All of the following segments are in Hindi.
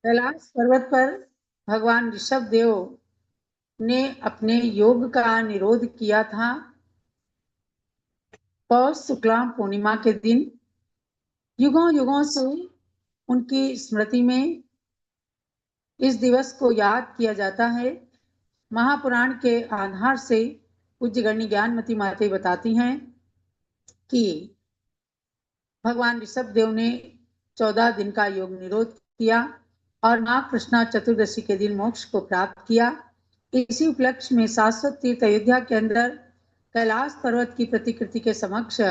कैलाश पर्वत पर भगवान ऋषभ देव ने अपने योग का निरोध किया था। पौष शुक्ला पूर्णिमा के दिन युगों युगों से उनकी स्मृति में इस दिवस को याद किया जाता है। महापुराण के आधार से पूज्य गणी ज्ञानमती माते बताती हैं कि भगवान ऋषभ देव ने 14 दिन का योग निरोध किया और मां कृष्णा चतुर्दशी के दिन मोक्ष को प्राप्त किया। इसी उपलक्ष्य में शाश्वत तीर्थ अयोध्या के अंदर कैलाश पर्वत की प्रतिकृति के समक्ष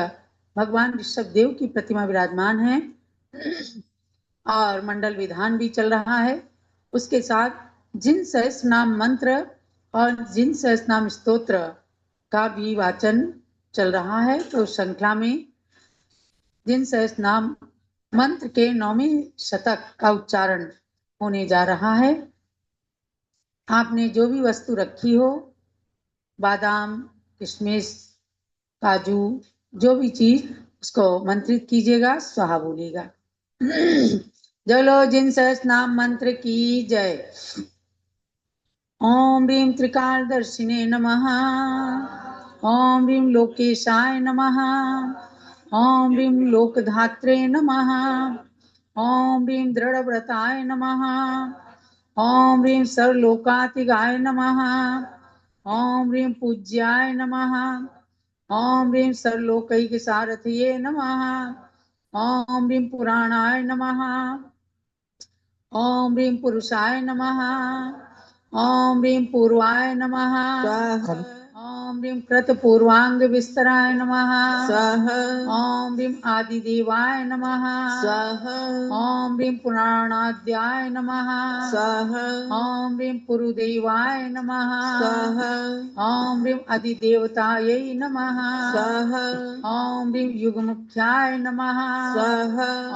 भगवान ऋषभ देव की प्रतिमा विराजमान है और मंडल विधान भी चल रहा है। उसके साथ जिन सहस्त्र नाम मंत्र और जिन सहस्त्र नाम स्तोत्र का भी वाचन चल रहा है। तो श्रृंखला में जिन सहस्त्र नाम मंत्र के 9वें शतक का उच्चारण होने जा रहा है। आपने जो भी वस्तु रखी हो, बादाम, किशमिश, काजू, जो भी चीज, उसको मंत्रित कीजिएगा, स्वाहा बोलिएगा। जलो जिन सहस्त्र नाम मंत्र की जय। ओम ह्रीं त्रिकालदर्शिने नमः। ओम ह्रीं लोकेशाय नमः। ओम ह्रीं लोकधात्रे नमः। ओम ह्रीं दृढ़व्रताय नमः। ओम ह्रीं सर्वलोकातिगाय नमः। ओम ह्रीं पूज्याय नमः। ओम ह्रीं सर्वलोकैकसारथये नमः। ओम ह्रीं पुराणाय नमः। ओम ह्रीं पुरुषाय नमः। ओम ह्रीं पूर्वाय नमः। ओम ह्रीं कृतपूर्वांग विस्तराय नमः। ओम ह्रीं आदिदेवाय नमः। ओम ह्रीं पुराणाद्याय नमः। ओम ह्रीं पुरुदेवाय नमः। ओम ह्रीं अधिदेवतायै नमः। ओम ह्रीं युगमुख्याय नमः।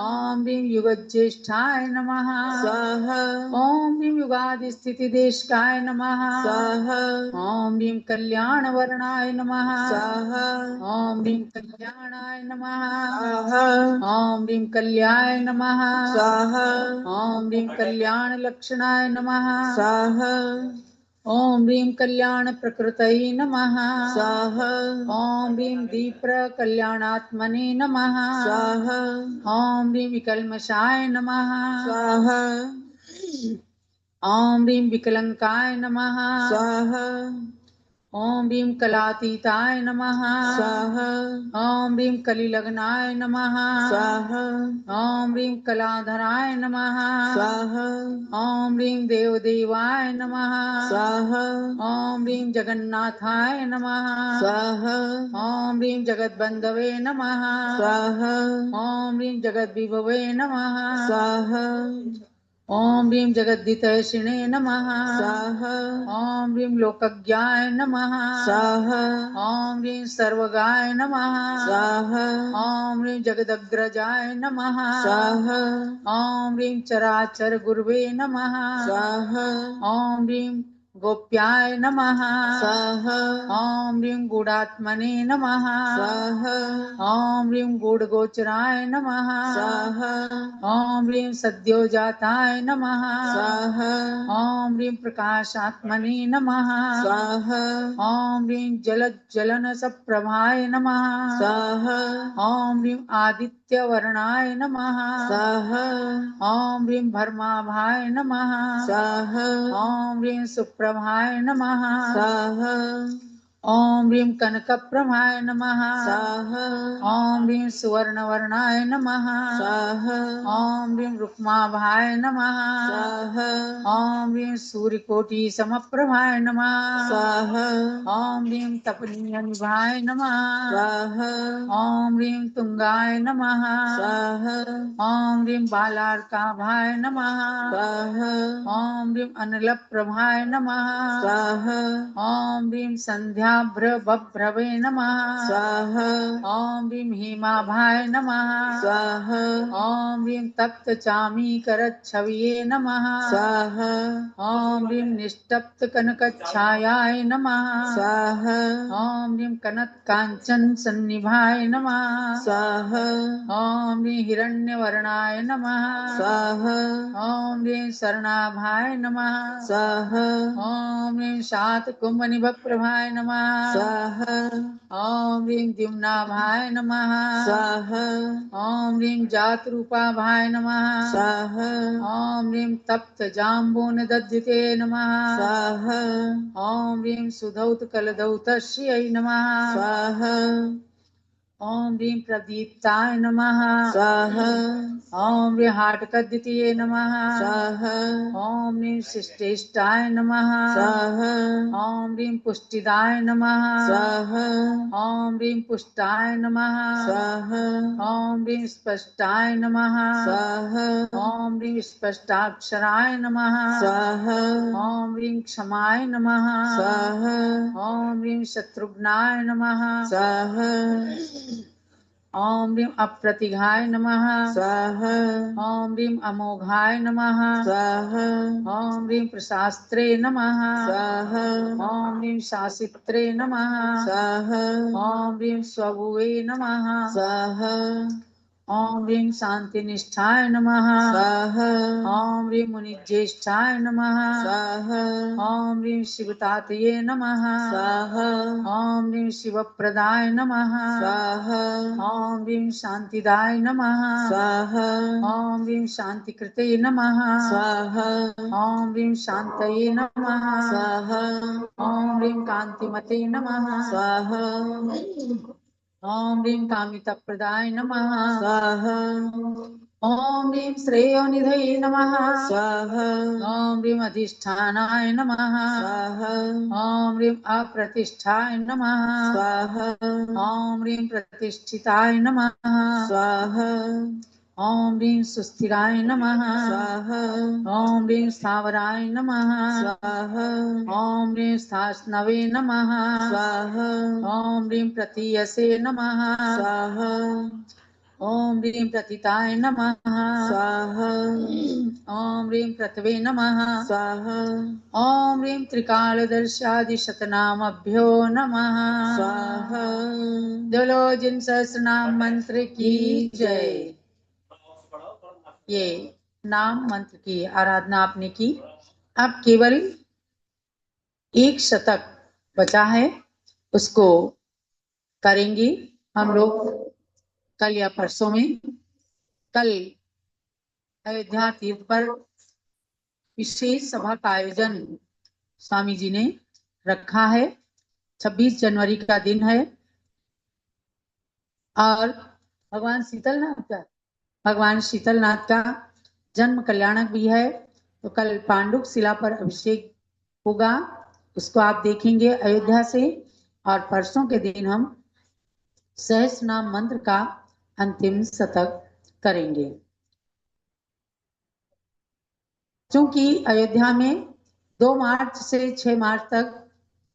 ओम ह्रीं युगज्येष्ठाय नमः। ओम ह्रीं युगादिस्थितिदेशकाय नमः। ओम ह्रीं कल्याणवर्णाय नमः। ओम ह्रीं कल्याणाय नमः। ओम ह्रीं कल्याय नमः। ओम ह्रीं कल्याणलक्षणाय नमः। ओम ह्रीं कल्याण प्रकृतये नमः। ओम ह्रीं दीप्रकल्याणात्मने नमः। ओम ह्रीं विकल्मषाय नमः। ओम ह्रीं विकलंकाय नमः। ओम ह्रीं कलातीताय नमः। ओम ह्रीं कलिलग्नाय नमः। ओम ह्रीं कलाधराय नमः। ओम ह्रीं देवदेवाय नमः। ओम ह्रीं जगन्नाथाय नमः। ओम ह्रीं जगद्बंधवे नमः। ओम ह्रीं जगद्विभवे नमः। ओम ह्रीं जगद्धितैषिणे नमः। ओम ह्रीं लोकज्ञाय नमः। ओम ह्रीं सर्वगाय नमः। ओम ह्रीं जगदग्रजाय नमः। ओम ह्रीं चराचर गुरुवे नमः। ओम ह्रीं गोप्याय नमः। ओम ह्रीं गूढ़ात्मने नमः। ओम ह्रीं गूढ़गोचराय नमः। ओम ह्रीं सद्योजाताय नमः। ओम ह्रीं प्रकाशात्मने नमः। ओम ह्रीं जलज्जलन सप्रभाय नमः। ओम ह्रीं आदित्यवर्णाय नमः। ओम ह्रीं भर्माभाय नमः। ओम ह्रीं सुप्रभाय नमः। ओम ह्रीं कनकप्रभाय नमः। ओम ह्रीं सुवर्णवर्णाय नमः। ओम ह्रीं रुक्माभाय नमः। ओम ह्रीं सूर्यकोटि समप्रभाय नमः। ओम ह्रीं तपनीयनिभाय नमः। ओम ह्रीं तुंगाय नमः। ओम ह्रीं बालार्काभाय नमः। ओम ह्रीं अनलप्रभाय नमः। ओम ह्रीं संध्या ह्याभ्रभ्रवे नमः स्वाहा ॐ ह्रीं हेमाभाय नमः स्वाहा ॐ ह्रीं तप्तचामीकरच्छवये नमः स्वाहा ॐ ह्रीं निष्टप्तकनकच्छायाय नमः स्वाहा ॐ ह्रीं कनत्काञ्चनसन्निभाय नमः स्वाहा ॐ ह्रीं हिरण्यवर्णाय नमः स्वाहा ॐ ह्रीं शरणाभाय नमः स्वाहा ॐ ह्रीं शातकुम्भनिभप्रभाय नमः स्वाहा ॐ ह्रीं द्युम्नाभाय नमः स्वाहा ॐ ह्रीं जातरूपाभाय नमः स्वाहा ॐ ह्रीं तप्तजाम्बूनदध्युते नमः स्वाहा ॐ ह्रीं सुधौतकलधौतस्यै नमः स्वाहा ॐ ह्रीं प्रदीप्ताय नमः स्वाहा ॐ ह्रीं हाटकद्वितीये नमः स्वाहा ॐ ह्रीं शिष्टेष्टाय नमः स्वाहा ॐ ह्रीं पुष्टिदाय नमः स्वाहा ॐ ह्रीं पुष्टाय नमः स्वाहा ॐ ह्रीं स्पष्टाय नमः स्वाहा ॐ ह्रीं स्पष्टाक्षराय नमः स्वाहा ॐ ह्रीं क्षमाय नमः स्वाहा ॐ ह्रीं शत्रुघ्नाय नमः स्वाहा ॐ ह्रीं अप्रतिघाय नमः स्वाहा ॐ ह्रीं अमोघाय नमः स्वाहा ॐ ह्रीं प्रशास्त्रे नमः स्वाहा ॐ ह्रीं शासित्रे नमः स्वाहा ॐ ह्रीं स्वभुवे नमः स्वाहा ॐ ह्रीं शान्तिनिष्ठाय नमः स्वाहा ॐ ह्रीं मुनिज्येष्ठाय नमः स्वाहा ॐ ह्रीं शिवतातये नमः स्वाहा ॐ ह्रीं शिवप्रदाय नमः स्वाहा ॐ ह्रीं शान्तिदाय नमः स्वाहा ॐ ह्रीं शान्तिकृते नमः स्वाहा ॐ ह्रीं शान्तये नमः स्वाहा ॐ ह्रीं कान्तिमते नमः स्वाहा ॐ ह्रीं कामितप्रदाय नमः स्वाहा ॐ ह्रीं श्रेयोनिधये नमः स्वाहा ॐ ह्रीं अधिष्ठानाय नमः स्वाहा ॐ ह्रीं अप्रतिष्ठाय नमः स्वाहा ॐ ह्रीं प्रतिष्ठिताय नमः स्वाहा ॐ ह्रीं सुस्थिराय नमः स्वाहा ॐ ह्रीं स्थावराय नमः स्वाहा ॐ ह्रीं स्थास्नवे नमः स्वाहा ॐ ह्रीं प्रतीयसे नमः स्वाहा ॐ ह्रीं प्रतिताय नमः स्वाहा ॐ ह्रीं प्रतवे नमः स्वाहा ॐ ह्रीं त्रिकालदर्शादिशतनामभ्यो नमः स्वाहा बोलो जिन सहस्रनाम मंत्र की जय। ये नाम मंत्र की आराधना आपने की। अब केवल एक शतक बचा है, उसको करेंगे हम लोग कल या परसों में। कल अयोध्या तीर्थ पर विशेष सभा का आयोजन स्वामी जी ने रखा है। 26 जनवरी का दिन है और भगवान शीतलनाथ का जन्म कल्याणक भी है। तो कल पांडुक शिला पर अभिषेक होगा, उसको आप देखेंगे अयोध्या से। और परसों के दिन हम सहस्रनाम मंत्र का अंतिम शतक करेंगे। क्योंकि अयोध्या में 2 मार्च से 6 मार्च तक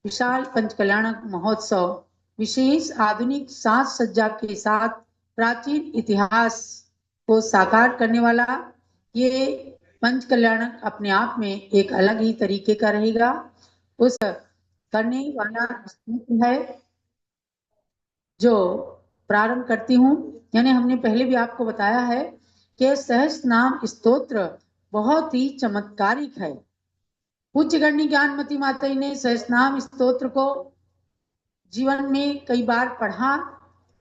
विशाल पंचकल्याणक महोत्सव विशेष आधुनिक साज सज्जा के साथ प्राचीन इतिहास को साकार करने वाला ये पंचकल्याणक अपने आप में एक अलग ही तरीके का रहेगा। उस करने वाला है जो प्रारंभ करती हूँ। यानी हमने पहले भी आपको बताया है कि सहस्रनाम स्तोत्र बहुत ही चमत्कारिक है। पूज्य गणनी ज्ञानमती माता जी ने सहस्रनाम स्तोत्र को जीवन में कई बार पढ़ा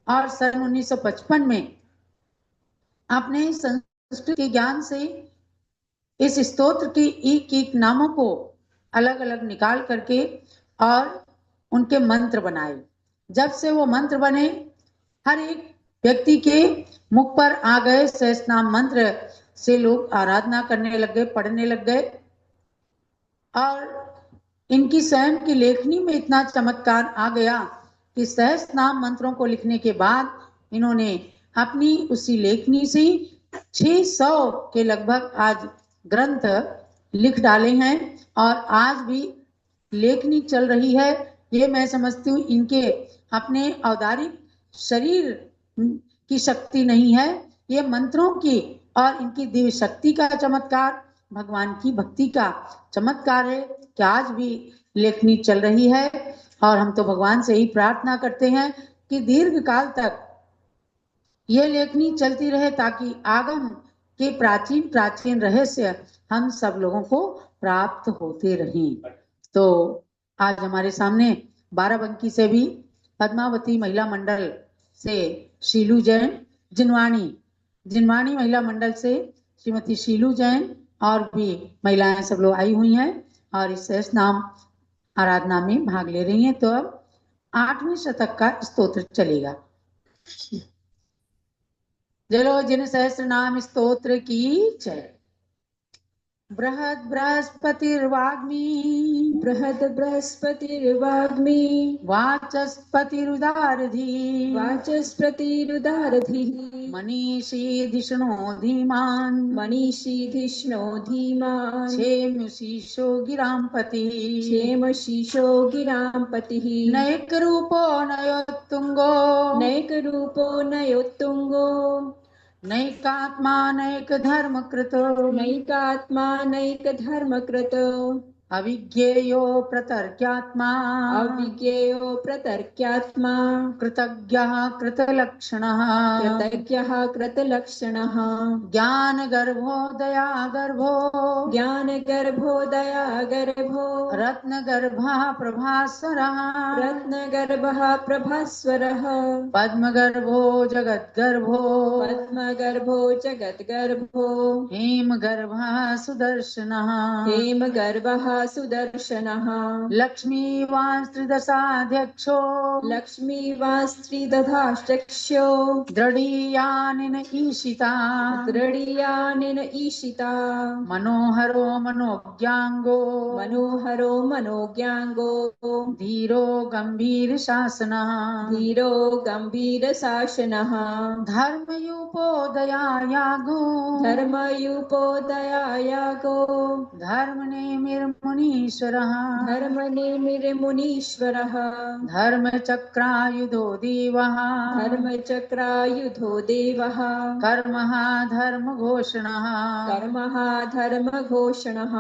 और सन 1955 में आपने संस्कृत के ज्ञान से इस स्तोत्र के एक एक नामों को अलग अलग निकाल करके और उनके मंत्र बनाए। जब से वो मंत्र बने हर एक व्यक्ति के मुख पर आ गए, सहस्रनाम मंत्र से लोग आराधना करने लग गए, पढ़ने लग गए। और इनकी स्वयं की लेखनी में इतना चमत्कार आ गया कि सहस्रनाम मंत्रों को लिखने के बाद इन्होंने अपनी उसी लेखनी से 600 के लगभग आज ग्रंथ लिख डाले हैं और आज भी लेखनी चल रही है। ये मैं समझती हूँ इनके अपने औदारिक शरीर की शक्ति नहीं है, ये मंत्रों की और इनकी दिव्य शक्ति का चमत्कार, भगवान की भक्ति का चमत्कार है कि आज भी लेखनी चल रही है। और हम तो भगवान से ही प्रार्थना करते हैं कि दीर्घ काल तक ये लेखनी चलती रहे, ताकि आगम के प्राचीन प्राचीन रहस्य हम सब लोगों को प्राप्त होते रहें। तो आज हमारे सामने बाराबंकी से भी पद्मावती महिला मंडल से शीलू जैन, जिनवाणी महिला मंडल से श्रीमती शीलू जैन और भी महिलाएं सब लोग आई हुई हैं और इस सहस्त्र नाम आराधना में भाग ले रही हैं। तो अब 8वें शतक का स्तोत्र चलेगा। चलो जिन सहस्त्र नाम स्तोत्र की जय। बृहद बृहस्पतिर्वाग्मी, बृहद बृहस्पतिर्वाग्मी, वाचस्पतिरुदारधी, वाचस्पतिरुदारधिः, मनीषी धिषणो धीमान्, मनीषी धिष्णो धीमान्, क्षेमशीशो गिरांपति, क्षेमशीशो गिरांपतिः, नैकरूपो नयोत्तुंगो, नैकरूपो नयोत्तुंगो, नैकात्मा नैक धर्मकृतो, नैकात्मा नैकधर्मकृतो, अविज्ञेयो प्रतर्क्यात्मा, अविज्ञेयो प्रतर्क्यात्मा, कृतज्ञः कृतलक्षणः, कृतज्ञः कृतलक्षणः, ज्ञानगर्भो दयागर्भो, ज्ञानगर्भो दयागर्भो, रत्नगर्भः प्रभास्वरः, रत्नगर्भः प्रभास्वरः, पद्मगर्भो जगद्गर्भो, पद्मगर्भो जगद्गर्भो, हेमगर्भः सुदर्शनः, हेमगर्भः सुदर्शनः, लक्ष्मीवांस्त्रिदशाध्यक्षो, लक्ष्मीवास्त्रिदधाश्चक्ष्यो, दृढीयानिन ईशिता, दृढीयानिन ईशिता, मनोहरो मनोज्ञांगो, मनोहरो मनोज्ञांगो, धीरो गंभीर शासनः, धीरो गंभीरशासनः, धर्मयूपो दयायागो, धर्मयूपोदयायागो, धर्मनेमिर्मुनीश्वरः, धर्मनेमिर्मुनीश्वरः, धर्मचक्रायुधो देवः, धर्मचक्रायुधो देवः, कर्मः धर्मघोषणः, कर्मः धर्मघोषणः,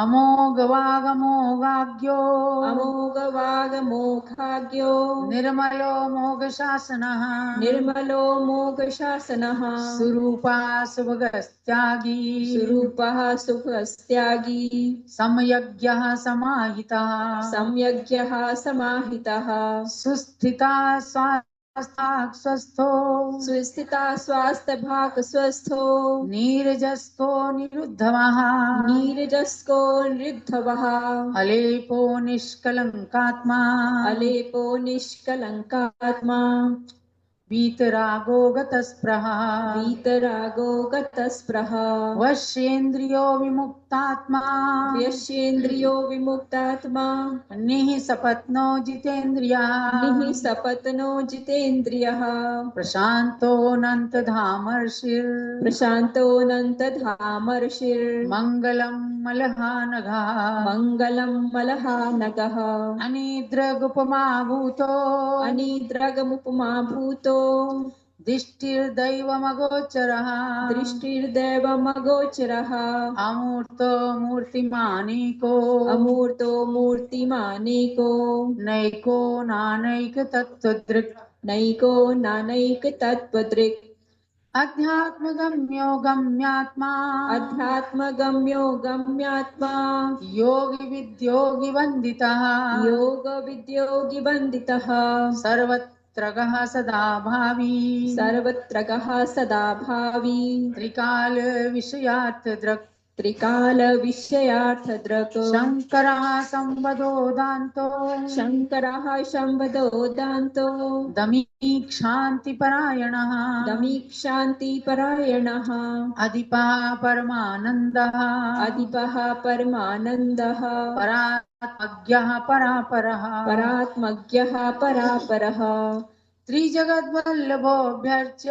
अमोघवागमोघाज्ञो, अमोघवागमोघाज्ञो, निर्मलो मोघशासनः, निर्मलो मोघशासनः, सुरूपा सुभगस्त्यागी, सुरूपः सुखस्त्यागी, समयज्ञः समाहितः, सम्यग्यः समाहितः, सुस्थिता स्वास्थो, सुस्थिता स्वास्थभाग स्वस्थो, नीरजस्को निरुद्धवः, नीरजस्को नृद्धवः, अलेपो निष्कलंकात्मा, अलेपो निष्कलंकात्मा, वीतरागो गतस्पृहा, वीतरागो गतस्पृहा, वश्येन्द्रियो विमुक्तात्मा, व्यस्येन्द्रियो विमुक्तात्मा, निःसपत्नो जितेन्द्रियः, निःसपत्नो जितेन्द्रियः, प्रशान्तोऽनन्तधामर्षिर्, प्रशान्तोऽनन्तधामर्षिर्, मङ्गलं मलहानघः, मङ्गलं मलहानगः, अनिद्रगुपमा भूतो, अनिद्रगमुपमा भूतो, दिष्टिर्दैवमगोचरः, दृष्टिर्दैवमगोचरः, अमूर्तो मूर्तिमानीको, अमूर्तो मूर्तिमानेको, नैको नानैकतत्त्वदृक्, नैको नानैकतत्त्वदृक्, अध्यात्मगम्यो गम्यात्मा, अध्यात्मगम्यो गम्यात्मा, योगिविद्योगिवन्दितः, योगविद्योगिवन्दितः, सर्वत्रगः सदा भावी, सर्वत्रगः सदा भावी, त्रिकालविषयार्थदृक्, त्रिकालविषयार्थदृक्, शङ्करः संवदोदान्तो, शङ्करः संवदोदान्तो, दमीक्षान्तिपरायणः, दमीक्षान्तिपरायणः, अधिपः परमानन्दः, अधिपः परमानन्दः, परात्मज्ञः परापरः, परात्मज्ञः परापरः, त्रिजगद्वल्लभोऽभ्यर्च्य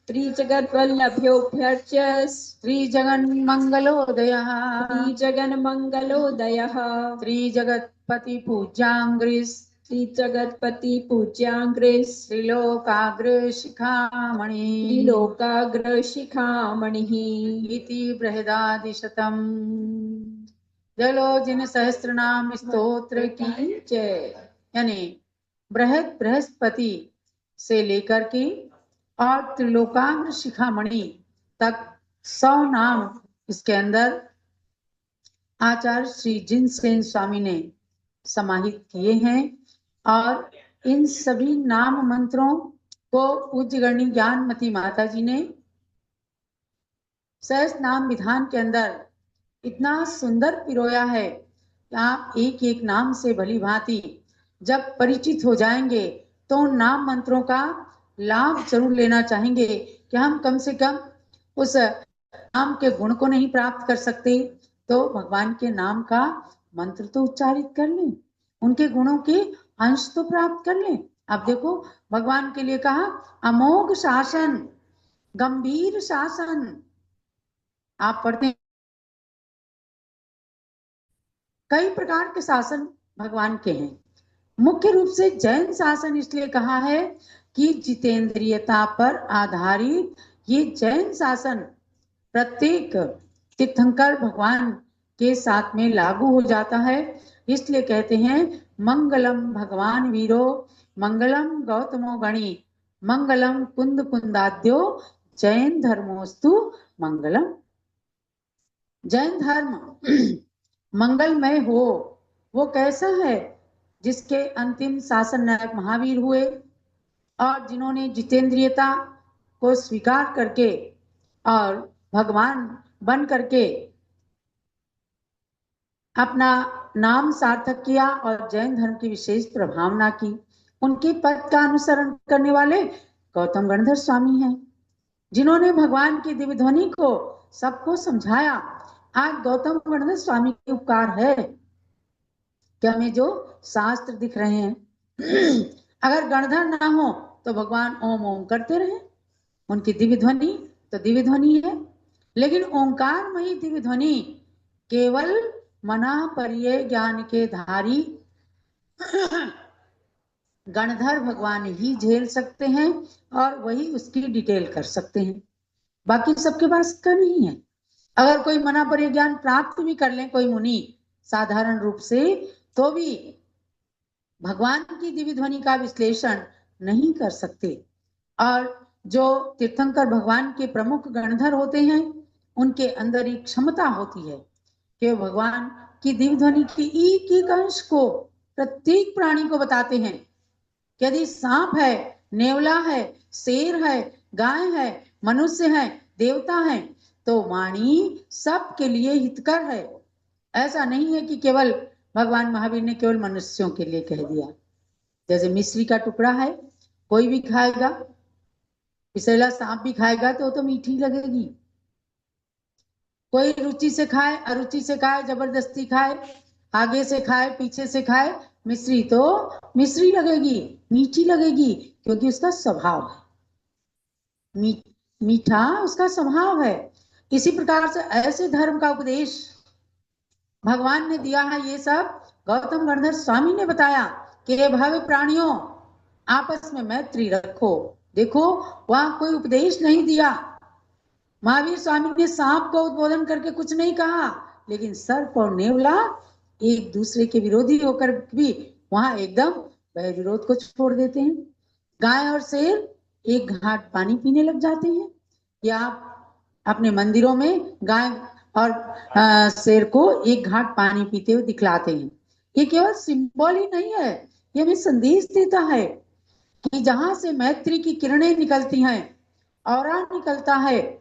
श्रीजगद्वल्लभ्योऽभ्यर्च्य श्रीजगन्मङ्गलोदयः श्रीजगन्मङ्गलोदयः श्रीजगत्पतिपूज्याङ्घ्रिः श्रीजगत्पतिपूज्याङ्घ्रिः त्रिलोकाग्रशिखामणि त्रिलोकाग्रशिखामणिः इति बृहदादिशतम्। जलो जिन सहस्त्रनाम स्तोत्र की जय। यानी बृहस्पति से लेकर के और त्रिलोकाग्र शिखामणि तक 100 नाम इसके अंदर आचार्य श्री जिनसेन स्वामी ने समाहित किए हैं। और इन सभी नाम मंत्रों को पूज्य गणी ज्ञानमती माता जी ने सहस्त्र नाम विधान के अंदर इतना सुंदर पिरोया है कि आप एक एक नाम से भली भांति जब परिचित हो जाएंगे तो उन नाम मंत्रों का लाभ जरूर लेना चाहेंगे कि हम कम से कम उस नाम के गुण को नहीं प्राप्त कर सकते तो भगवान के नाम का मंत्र तो उच्चारित कर लें, उनके गुणों के अंश तो प्राप्त कर लें। अब देखो भगवान के लिए कहा अमोघ शासन, गंभीर शासन। आप पढ़ते हैं कई प्रकार के शासन भगवान के हैं। मुख्य रूप से जैन शासन इसलिए कहा है कि जितेंद्रियता पर आधारित ये जैन शासन प्रत्येक तीर्थंकर भगवान के साथ में लागू हो जाता है। इसलिए कहते हैं मंगलम भगवान वीरो, मंगलम गौतमो गणी, मंगलम कुंद कुंदाद्यो, जैन धर्मोस्तु मंगलम। जैन धर्म मंगलमय हो वो कैसा है? जिसके अंतिम शासन नायक महावीर हुए और जिन्होंने जितेंद्रियता को स्वीकार करके और भगवान बन करके अपना नाम सार्थक किया और जैन धर्म की विशेष प्रभावना की। उनके पद का अनुसरण करने वाले गौतम गणधर स्वामी हैं, जिन्होंने भगवान की दिव्य ध्वनि को सबको समझाया। आज गौतम गणधर स्वामी के उपकार है कि हमें जो शास्त्र दिख रहे हैं अगर गणधर ना हो तो भगवान ओम ओम करते रहे, उनकी दिव्य ध्वनि तो दिव्य ध्वनि है। लेकिन ओंकारमयी दिव्य ध्वनि केवल मना परिये ज्ञान के धारी गणधर भगवान ही झेल सकते हैं और वही उसकी डिटेल कर सकते हैं, बाकी सबके पास का नहीं है। अगर कोई मना परिये ज्ञान प्राप्त भी कर ले कोई मुनि साधारण रूप से, तो भी भगवान की दिव्य ध्वनि का विश्लेषण नहीं कर सकते। और जो तीर्थंकर भगवान के प्रमुख गणधर होते हैं उनके अंदर एक क्षमता होती है कि भगवान की दिव्य ध्वनि के एक एक अंश को प्रत्येक प्राणी को बताते हैं। यदि सांप है, नेवला है, शेर है, गाय है, मनुष्य है, देवता है, तो वाणी सबके लिए हितकर है। ऐसा नहीं है कि केवल भगवान महावीर ने केवल मनुष्यों के लिए कह दिया। जैसे मिश्री का टुकड़ा है, कोई भी खाएगा, विषैला सांप भी खाएगा तो मीठी लगेगी। कोई रुचि से खाए, अरुचि से खाए, जबरदस्ती खाए, आगे से खाए, पीछे से खाए, मिश्री तो मिश्री लगेगी, मीठी लगेगी, क्योंकि उसका स्वभाव है, मीठा उसका स्वभाव है। इसी प्रकार से ऐसे धर्म का उपदेश भगवान ने दिया है। ये सब गौतम गणधर स्वामी ने बताया कि हे भव्य प्राणियों, आपस में मैत्री रखो। देखो वहां कोई उपदेश नहीं दिया। महावीर स्वामी ने सांप को उद्बोधन करके कुछ नहीं कहा, लेकिन सर्प और नेवला एक दूसरे के विरोधी होकर भी वहां एकदम वह विरोध को छोड़ देते हैं। गाय और शेर एक घाट पानी पीने लग जाते हैं, या आप अपने मंदिरों में गाय और शेर को एक घाट पानी पीते हुए दिखलाते हैं। ये केवल सिंबल ही नहीं है, ये हमें संदेश देता है कि जहां से मैत्री की किरणें निकलती हैं, औरा निकलता है,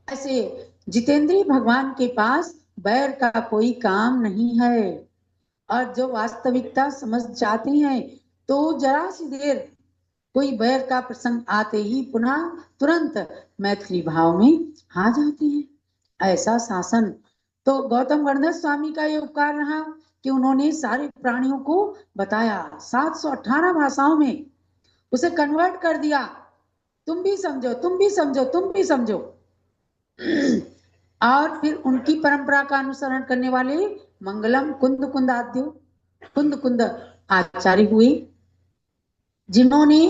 ऐसे जितेंद्रिय भगवान के पास बैर का कोई काम नहीं है। और जो वास्तविकता समझ जाते हैं तो जरा सी देर कोई बैर का प्रसंग आते ही पुनः तुरंत मैथिली भाव में आ जाते हैं। ऐसा शासन तो गौतम गणधर स्वामी का ये उपकार रहा कि उन्होंने सारे प्राणियों को बताया, 718 भाषाओं में उसे कन्वर्ट कर दिया। तुम भी समझो, तुम भी समझो, तुम भी समझो। और फिर उनकी परंपरा का अनुसरण करने वाले मंगलम कुंद कुंदाद्यो, कुंद कुंद आचार्य हुए, जिन्होंने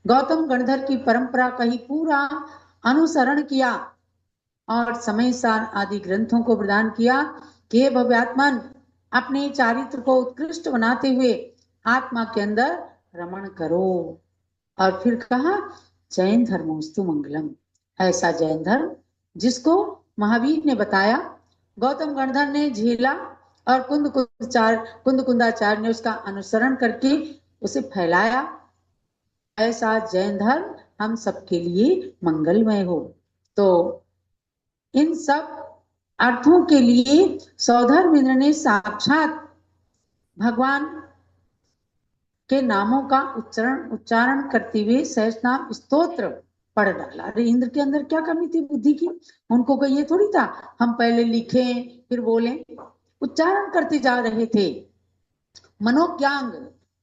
गौतम गणधर की परंपरा का ही पूरा अनुसरण किया और समय सार आदि ग्रंथों को प्रदान किया कि हे भव्यात्मन, अपने चारित्र को उत्कृष्ट बनाते हुए आत्मा के अंदर रमण करो। और फिर कहा जैन धर्मोस्तु मंगलम, ऐसा जैन धर्म जिसको महावीर ने बताया, गौतम गणधर ने झेला और कुंद कुंदाचार्य ने उसका अनुसरण करके उसे फैलाया, ऐसा जैन धर्म हम सबके लिए मंगलमय हो। तो इन सब अर्थों के लिए सौधर्मेंद्र ने साक्षात भगवान के नामों का उच्चारण करते हुए सहस्रनाम स्तोत्र पढ़ डाला। अरे इंद्र के अंदर क्या कमी थी बुद्धि की? उनको कोई ये थोड़ी था हम पहले लिखें फिर बोलें, उच्चारण करते जा रहे थे। मनोज्ञांग,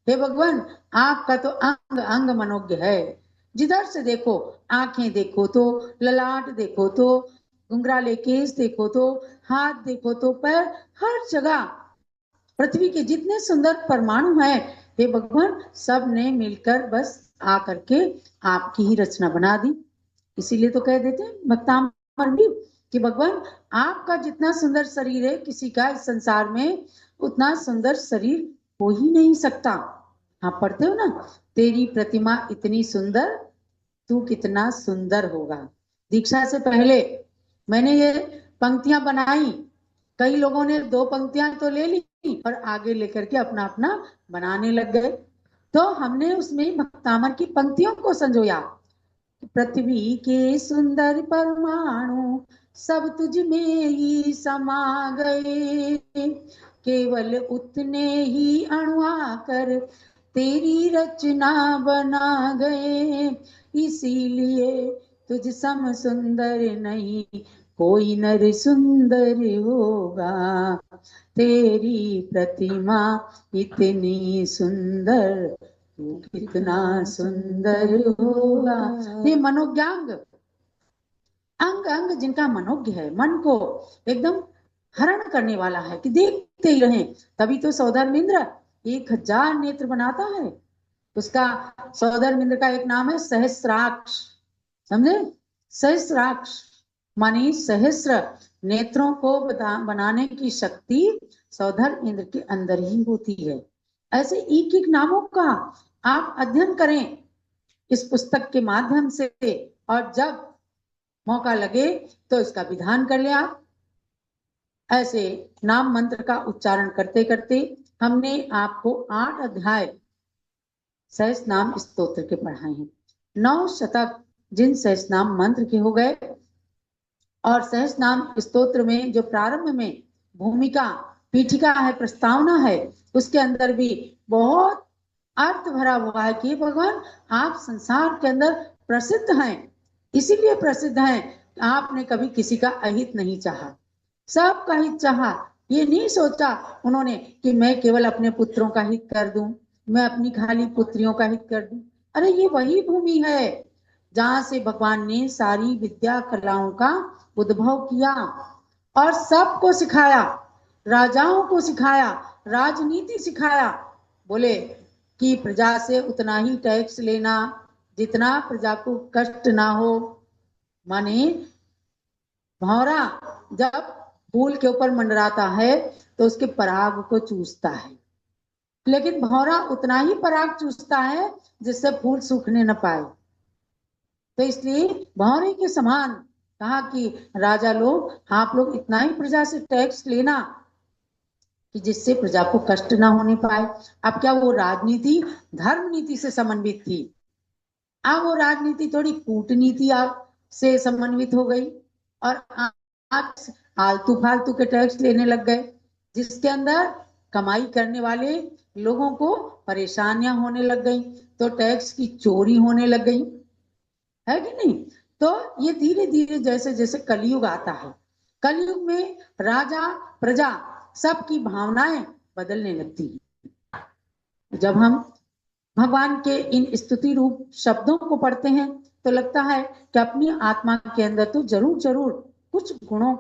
हे भगवान आपका तो अंग अंग मनोज्ञ है। जिधर से देखो, आंखें देखो तो, ललाट देखो तो, घुंघराले केस देखो तो, हाथ देखो तो पैर, हर जगह पृथ्वी के जितने सुंदर परमाणु हैं, हे भगवान सब ने मिलकर बस आकर के आपकी ही रचना बना दी। इसीलिए तो कह देते हैं भक्तामर भी कि भगवान आपका जितना सुंदर शरीर है किसी का इस संसार में उतना सुंदर शरीर हो ही नहीं सकता। हाँ पढ़ते हो ना, तेरी प्रतिमा इतनी सुंदर, तू कितना सुंदर होगा। दीक्षा से पहले मैंने ये पंक्तियां बनाई, कई लोगों ने 2 पंक्तियां तो ले ली और आगे लेकर के अपना अपना बनाने लग गए। तो हमने उसमें भक्तामर की पंक्तियों को संजोया। पृथ्वी के सुंदर परमाणु सब तुझ में ही समा गए, केवल उतने ही अणु आकर तेरी रचना बना गए, इसीलिए तुझ सम सुंदर नहीं कोई नर सुंदर होगा, तेरी प्रतिमा इतनी सुंदर तू कितना सुंदर होगा। ये मनोज्ञांग, अंग अंग जिनका मनोज्ञ है, मन को एकदम हरण करने वाला है कि देखते ही रहें। तभी तो सौधर्मेंद्र 1000 नेत्र बनाता है। उसका सौधर्मेंद्र का एक नाम है सहस्राक्ष, समझे? सहस्राक्ष मानी सहस्र नेत्रों को बनाने की शक्ति सौधर्मेंद्र के अंदर ही होती है। ऐसे एक एक नामों का आप अध्ययन करें इस पुस्तक के माध्यम से, और जब मौका लगे तो इसका विधान कर ले आप। ऐसे नाम मंत्र का उच्चारण करते करते हमने आपको 8 अध्याय सहस्रनाम स्तोत्र के पढ़ाए हैं। 9 शतक जिन सहस्रनाम मंत्र के हो गए, और सहस्रनाम स्तोत्र में जो प्रारंभ में भूमिका पीठिका है, प्रस्तावना है, उसके अंदर भी बहुत अर्थ भरा हुआ है कि भगवान आप संसार के अंदर प्रसिद्ध हैं, इसीलिए प्रसिद्ध हैं, आपने कभी किसी का अहित नहीं चाहा, सबका हित चाहा। ये नहीं सोचा उन्होंने कि मैं केवल अपने पुत्रों का हित कर दूं, मैं अपनी खाली पुत्रियों का हित कर दूं। अरे ये वही भूमि है जहां से भगवान ने सारी विद्या कलाओं का उद्भव किया और सबको सिखाया, राजाओं को सिखाया, राजनीति सिखाया। बोले कि प्रजा से उतना ही टैक्स लेना जितना प्रजा को कष्ट ना हो। माने भौरा जब फूल के ऊपर मंडराता है तो उसके पराग को चूसता है, लेकिन भौरा उतना ही पराग चूसता है जिससे फूल सूखने न पाए। तो इसलिए भौरे के समान कहा कि राजा लोग, आप लोग इतना ही प्रजा से टैक्स लेना कि जिससे प्रजा को कष्ट ना होने पाए। अब क्या वो राजनीति धर्म नीति से समन्वित थी? अब वो राजनीति थोड़ी कूटनीति से समन्वित हो गई और आज आलतू फालतू के टैक्स लेने लग गए, जिसके अंदर कमाई करने वाले लोगों को परेशानियां होने लग गई, तो टैक्स की चोरी होने लग गई, है कि नहीं? तो ये धीरे धीरे जैसे जैसे कलयुग आता है, कलयुग में राजा प्रजा सबकी भावनाएं बदलने लगती है। जब हम भगवान के इन स्तुति रूप शब्दों को पढ़ते हैं तो लगता है कि अपनी आत्मा के अंदर तो जरूर जरूर कुछ गुणों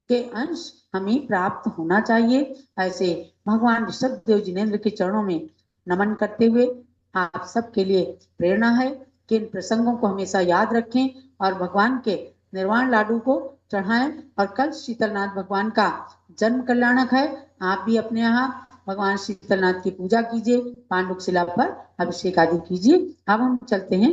के अंश हमें प्राप्त होना चाहिए। ऐसे भगवान ऋषभदेव जिनेन्द्र के चरणों में नमन करते हुए आप सबके लिए प्रेरणा है कि इन प्रसंगों को हमेशा याद रखें और भगवान के निर्वाण लाडू को चढ़ाएं। और कल शीतलनाथ भगवान का जन्म कल्याणक है, आप भी अपने यहाँ भगवान शीतलनाथ की पूजा कीजिए, पांडुक शिला पर अभिषेक आदि कीजिए। अब हम चलते हैं